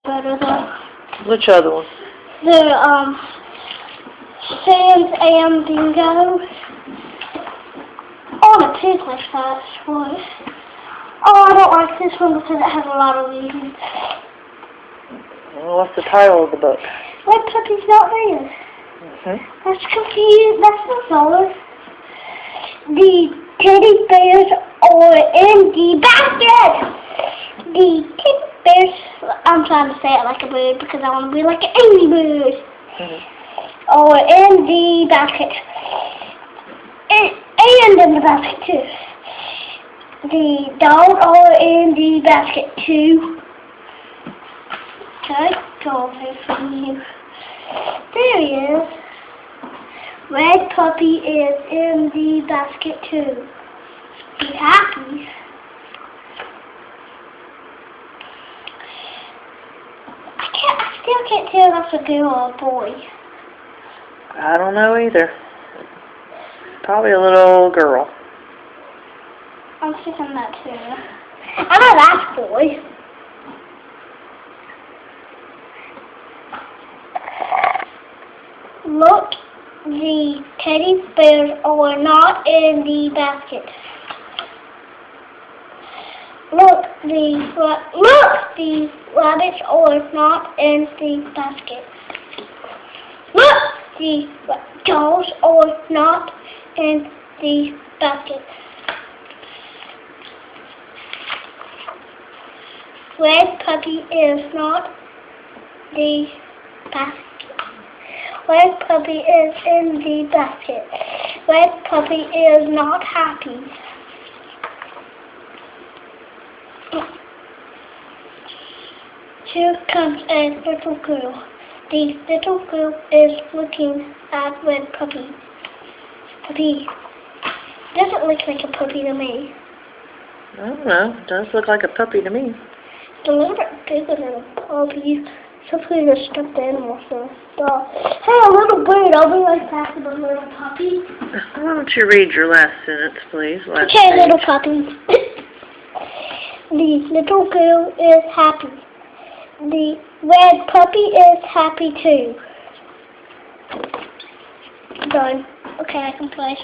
better though. Which other one? The Sans and Bingo. Oh, the toothpaste patch was. Oh, I don't like this one because it has a lot of reasons. Well, what's the title of the book? Red Puppy's not there. That's confused. That's the solar. The teddy bears are in the basket. The teddy bears. I'm trying to say it like a bird because I want to be like an angry bird. Are in the basket. And in the basket too. The dog are in the basket too. Okay, go over from you. There he is. Red Puppy is in the basket too. Be happy. I still can't tell if that's a girl or a boy. I don't know either. Probably a little girl. I'm thinking that too. I know that's a boy. Look, the teddy bears are not in the basket. Look, the rabbits are not in the basket. Look, the dolls are not in the basket. Red Puppy is not the basket. Red Puppy is in the basket. Red Puppy is not happy. Here comes a little girl. The little girl is looking at Red Puppy. Puppy. Doesn't look like a puppy to me. I don't know. It does look like a puppy to me. It's a little bit bigger than a puppy. Hopefully the stuffed animal so hey, a little bird, I'll be right back with a little puppy. Why don't you read your last sentence, please? Okay, little puppy. The little girl is happy. The red puppy is happy too. Done. Okay, I can play.